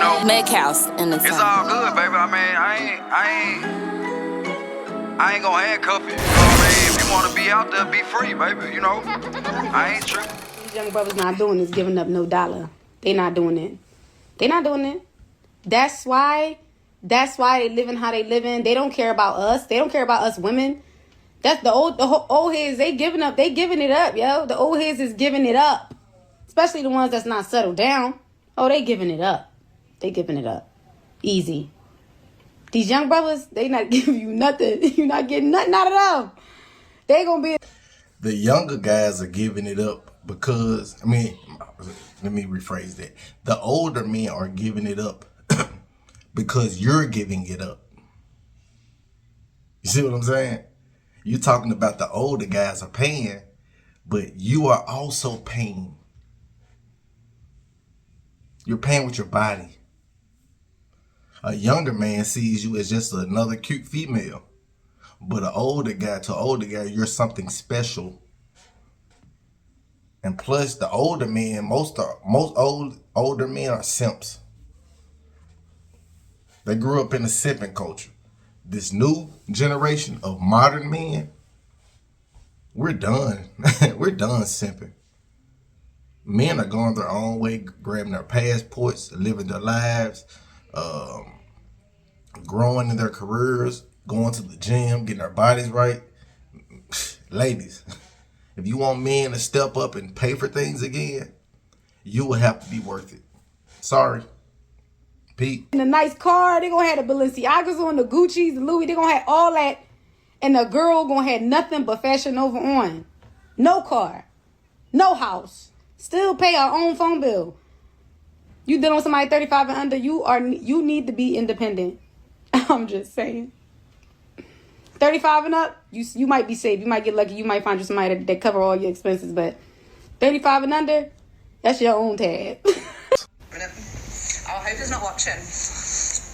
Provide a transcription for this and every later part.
know, Make house in the it's all good, baby. I mean, I ain't gonna handcuff you. You know what I mean? If you wanna be out there, be free, baby. You know, I ain't tripping. These young brothers not doing is giving up no dollar. They not doing it. They not doing it. That's why they living how they living. They don't care about us. They don't care about us women. That's the old heads. They giving up. They giving it up, yo. The old heads is giving it up. Especially the ones that's not settled down. Oh, they giving it up. They giving it up. Easy. These young brothers, they not giving you nothing. You not getting nothing out of them. They gonna be. The younger guys are giving it up because, let me rephrase that. The older men are giving it up because you're giving it up. You see what I'm saying? You're talking about the older guys are paying, but you are also paying. You're paying with your body. A younger man sees you as just another cute female. But to an older guy, you're something special. And plus, the older men, most older men are simps. They grew up in a simping culture. This new generation of modern men, we're done. We're done simping. Men are going their own way, grabbing their passports, living their lives, growing in their careers, going to the gym, getting their bodies right. Ladies, if you want men to step up and pay for things again, you will have to be worth it. Sorry. Pete. In a nice car, they gonna have the Balenciagas on, the Gucci's, the Louis, they gonna have all that. And the girl gonna have nothing but Fashion Nova on. No car. No house. Still pay our own phone bill. You dealing with somebody 35 and under, you need to be independent. I'm just saying. 35 and up, you might be safe. You might get lucky. You might find you somebody that cover all your expenses. But 35 and under, that's your own tab. I hope he's not watching.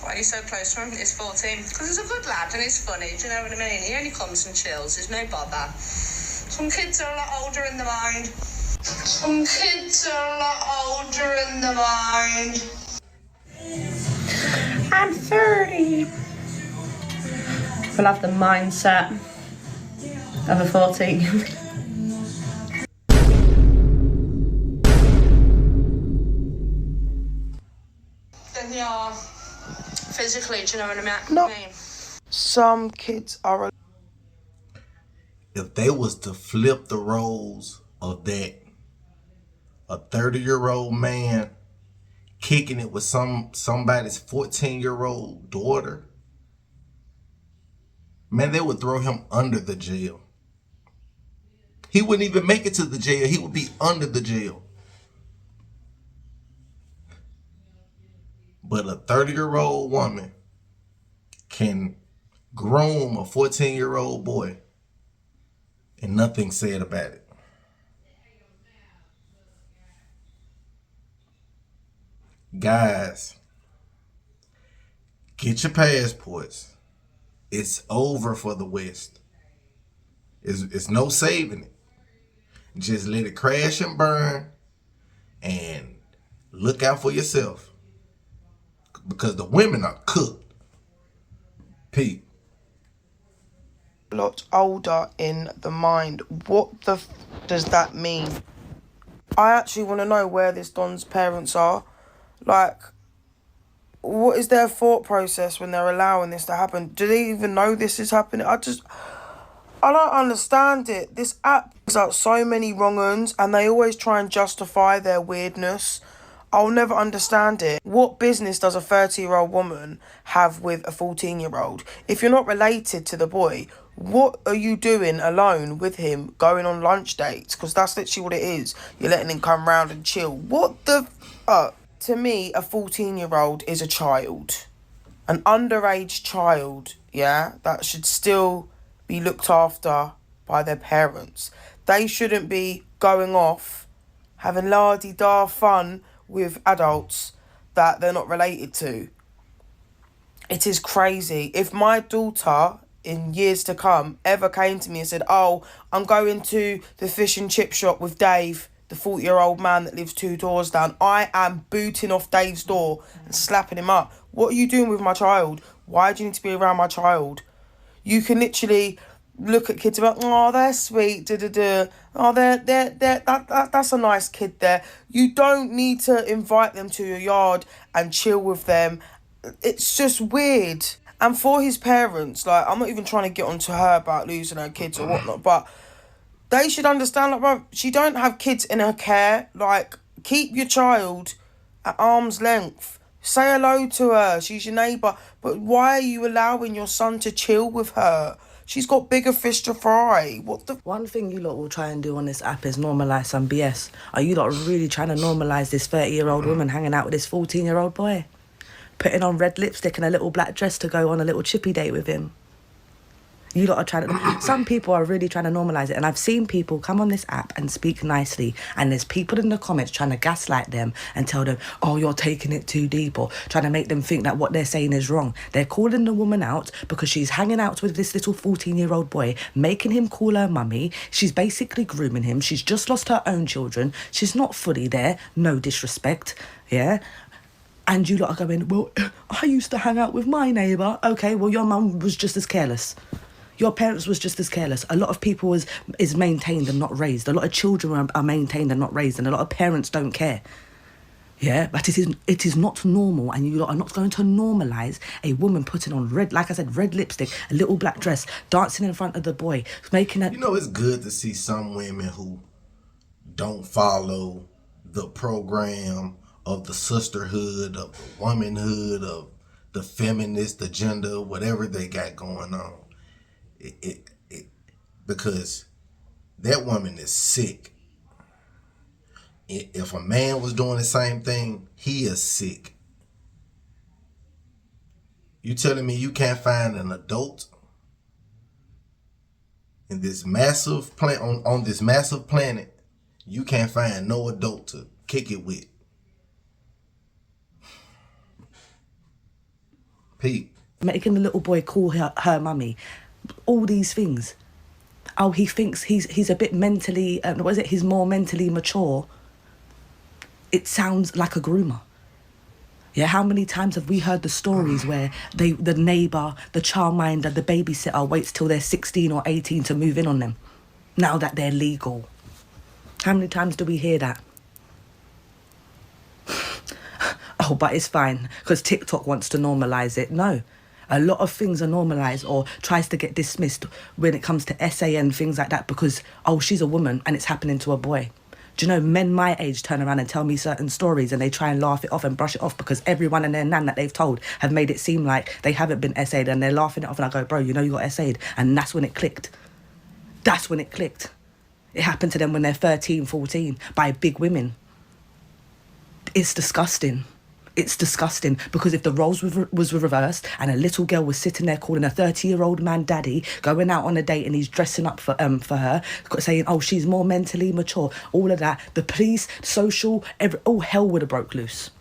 Why are you so close to him? He's 14. Because he's a good lad and he's funny. Do you know what I mean? He only comes and chills. There's no bother. Some kids are a lot older in the mind. Some kids are a lot older in the mind. I'm 30. We'll have the mindset of a 14. Then you are physically, do you know what I mean? No. Some kids are. If they was to flip the roles of that, a 30-year-old man kicking it with somebody's 14-year-old daughter, man, they would throw him under the jail. He wouldn't even make it to the jail. He would be under the jail. But a 30-year-old woman can groom a 14-year-old boy and nothing said about it. Guys, get your passports. It's over for the West. It's no saving it. Just let it crash and burn and look out for yourself. Because the women are cooked. Pete. A lot older in the mind. What the does that mean? I actually want to know where this Don's parents are. Like, what is their thought process when they're allowing this to happen? Do they even know this is happening? I don't understand it. This app brings out so many wrong uns and they always try and justify their weirdness. I'll never understand it. What business does a 30-year-old woman have with a 14-year-old? If you're not related to the boy, what are you doing alone with him going on lunch dates? Because that's literally what it is. You're letting him come round and chill. What the fuck? To me, a 14-year-old is a child. An underage child, yeah, that should still be looked after by their parents. They shouldn't be going off, having la-di-da fun with adults that they're not related to. It is crazy. If my daughter in years to come ever came to me and said, oh, I'm going to the fish and chip shop with Dave the 40-year-old man that lives 2 doors down. I am booting off Dave's door and slapping him up. What are you doing with my child? Why do you need to be around my child? You can literally look at kids about, oh, they're sweet, oh, that's a nice kid there. You don't need to invite them to your yard and chill with them. It's just weird. And for his parents, like, I'm not even trying to get onto her about losing her kids or whatnot, but they should understand, like, bro, she don't have kids in her care. Like, keep your child at arm's length. Say hello to her. She's your neighbour. But why are you allowing your son to chill with her? She's got bigger fish to fry. What the... One thing you lot will try and do on this app is normalise some BS. Are you lot really trying to normalise this 30-year-old woman hanging out with this 14-year-old boy? Putting on red lipstick and a little black dress to go on a little chippy date with him? You lot are trying to... Some people are really trying to normalise it. And I've seen people come on this app and speak nicely. And there's people in the comments trying to gaslight them and tell them, oh, you're taking it too deep. Or trying to make them think that what they're saying is wrong. They're calling the woman out because she's hanging out with this little 14-year-old boy, making him call her mummy. She's basically grooming him. She's just lost her own children. She's not fully there. No disrespect. Yeah? And you lot are going, well, I used to hang out with my neighbour. Okay, well, your mum was just as careless. Your parents was just as careless. A lot of people is maintained and not raised. A lot of children are maintained and not raised, and a lot of parents don't care. Yeah, but it is not normal, and you lot are not going to normalise a woman putting on red, like I said, red lipstick, a little black dress, dancing in front of the boy, making a... You know, it's good to see some women who don't follow the program of the sisterhood, of the womanhood, of the feminist agenda, whatever they got going on. Because that woman is sick. If a man was doing the same thing, he is sick. You telling me you can't find an adult in this massive on this massive planet? You can't find no adult to kick it with. Pete. Making the little boy call her mummy. All these things. Oh, he thinks he's a bit mentally, what is it? He's more mentally mature. It sounds like a groomer. Yeah, how many times have we heard the stories where the neighbour, the childminder, the babysitter waits till they're 16 or 18 to move in on them, now that they're legal? How many times do we hear that? Oh, but it's fine, because TikTok wants to normalise it. No. A lot of things are normalised or tries to get dismissed when it comes to SAN, things like that, because, oh, she's a woman and it's happening to a boy. Do you know, men my age turn around and tell me certain stories and they try and laugh it off and brush it off because everyone and their nan that they've told have made it seem like they haven't been SA'd, and they're laughing it off, and I go, bro, you know you got SA'd. And that's when it clicked. That's when it clicked. It happened to them when they're 13, 14 by big women. It's disgusting. It's disgusting, because if the roles was reversed and a little girl was sitting there calling a 30-year-old man daddy, going out on a date and he's dressing up for her, saying, oh, she's more mentally mature, all of that, the police, social, all hell would have broke loose.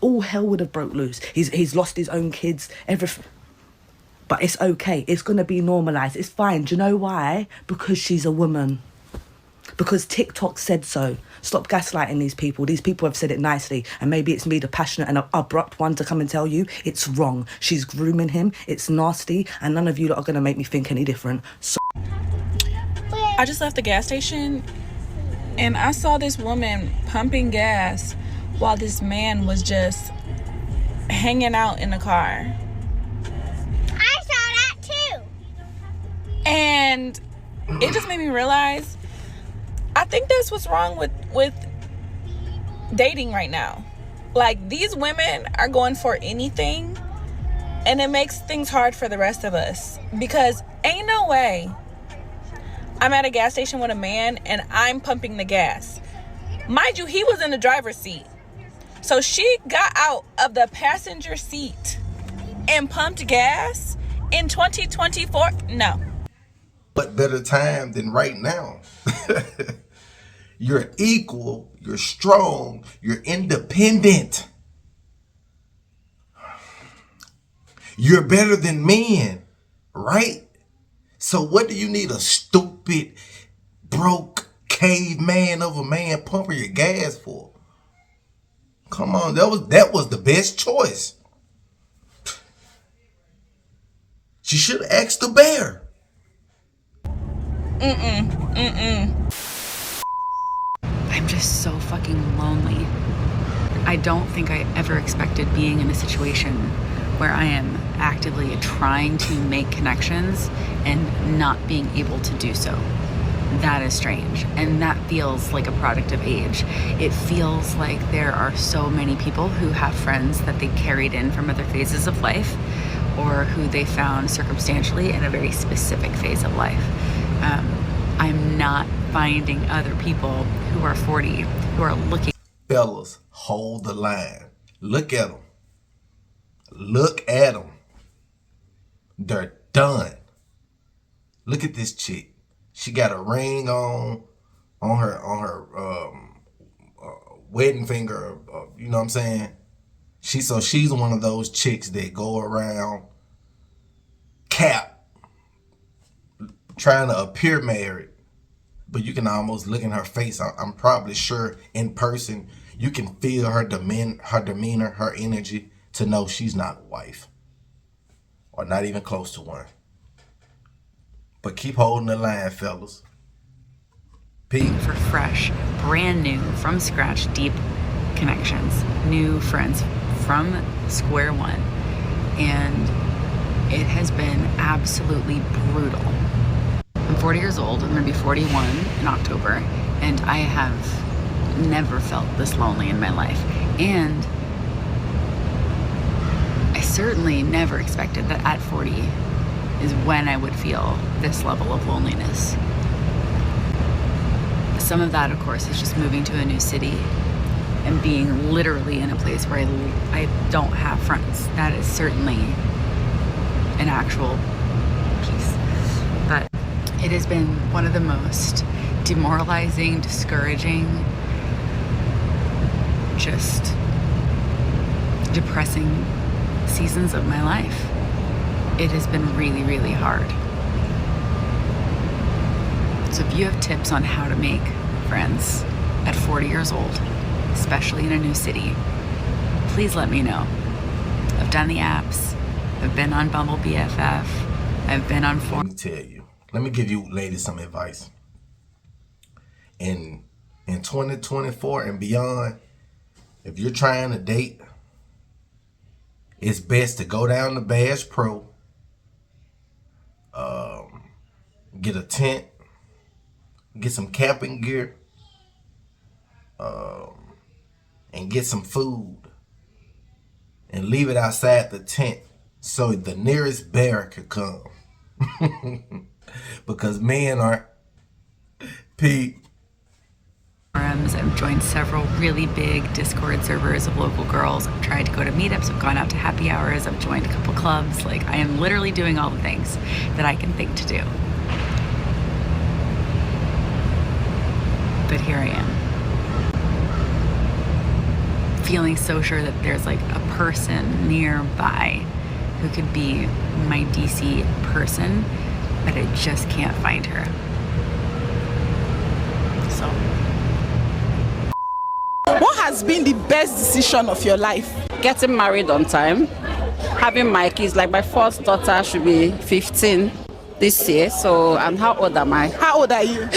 All hell would have broke loose. He's lost his own kids, everything. But it's okay. It's going to be normalised. It's fine. Do you know why? Because she's a woman. Because TikTok said so. Stop gaslighting these people. These people have said it nicely. And maybe it's me, the passionate and abrupt one, to come and tell you it's wrong. She's grooming him. It's nasty. And none of you lot are going to make me think any different. So I just left the gas station and I saw this woman pumping gas while this man was just hanging out in the car. I saw that too. And it just made me realize, I think that's what's wrong with dating right now. Like, these women are going for anything, and it makes things hard for the rest of us, because ain't no way I'm at a gas station with a man and I'm pumping the gas. Mind you, he was in the driver's seat. So she got out of the passenger seat and pumped gas in 2024? No. What better time than right now? You're equal, you're strong, you're independent. You're better than men, right? So what do you need a stupid, broke, caveman of a man pumping your gas for? Come on, that was the best choice. She should have asked the bear. I'm just so fucking lonely. I don't think I ever expected being in a situation where I am actively trying to make connections and not being able to do so. That is strange, and that feels like a product of age. It feels like there are so many people who have friends that they carried in from other phases of life, or who they found circumstantially in a very specific phase of life. I'm not finding other people who are 40 who are looking. Fellas, hold the line. Look at them. Look at them. They're done. Look at this chick. She got a ring on her wedding finger. You know what I'm saying? She's one of those chicks that go around cap trying to appear married, but you can almost look in her face. I'm probably sure in person you can feel her demeanor, her energy, to know she's not a wife or not even close to one. But keep holding the line, fellas. Peep. For fresh, brand new, from scratch, deep connections, new friends from square one. And it has been absolutely brutal. I'm 40 years old. I'm going to be 41 in October. And I have never felt this lonely in my life. And I certainly never expected that at 40 is when I would feel this level of loneliness. Some of that, of course, is just moving to a new city and being literally in a place where I don't have friends. That is certainly an actual piece. But it has been one of the most demoralizing, discouraging, just depressing seasons of my life. It has been really, really hard. So if you have tips on how to make friends at 40 years old, especially in a new city, please let me know. I've done the apps. I've been on Bumble BFF. I've been on Let me tell you. Let me give you ladies some advice. In 2024 and beyond, if you're trying to date, it's best to go down to Bass Pro, get a tent, get some camping gear, and get some food, and leave it outside the tent so the nearest bear could come. Because men are Pete. Forums. I've joined several really big Discord servers of local girls. I've tried to go to meetups. I've gone out to happy hours. I've joined a couple clubs. Like, I am literally doing all the things that I can think to do. But here I am, feeling so sure that there's like a person nearby who could be my DC person, but I just can't find her. So, what has been the best decision of your life? Getting married on time, having my kids. Like, my first daughter should be 15 this year. So, and how old am I? How old are you?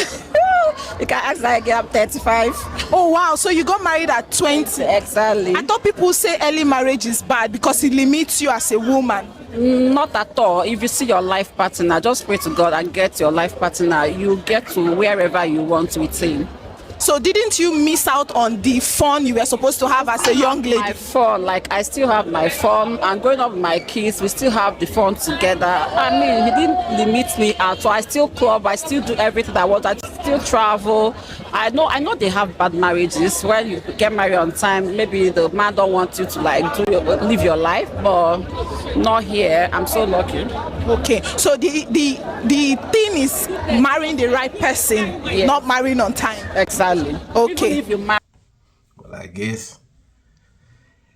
You can ask that again. I'm 35. Oh wow, so you got married at 20? Exactly. I thought people say early marriage is bad because it limits you as a woman. Not at all. If you see your life partner, just pray to God and get your life partner. You get to wherever you want with him. So didn't you miss out on the fun you were supposed to have as a young lady? My fun, like, I still have my fun, and growing up with my kids, we still have the fun together. I mean, he didn't limit me out, so I still club, I still do everything I want, I still travel. I know they have bad marriages. When you get married on time, maybe the man don't want you to like live your life, but not here. I'm so lucky. Okay, so the thing is marrying the right person, yes. Not marrying on time. Exactly. Okay. If you marry. Well, I guess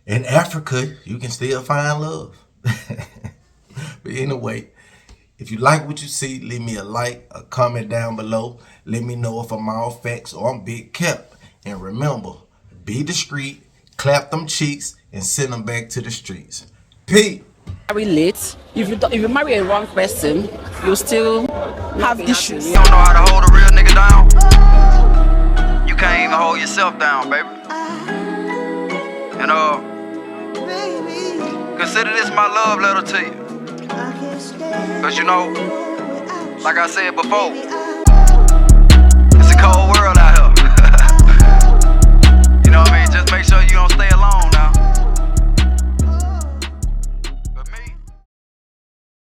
in Africa you can still find love. But anyway, If you like what you see, leave me a like, a comment down below. Let me know if I'm all facts or I'm big kept. And remember, be discreet, clap them cheeks, and send them back to the streets. Peep. Marry late. If you marry a wrong person, you still have issues. You don't know how to hold a real nigga down. You can't even hold yourself down, baby. And consider this my love letter to you. Cause you know, like I said before, it's a cold world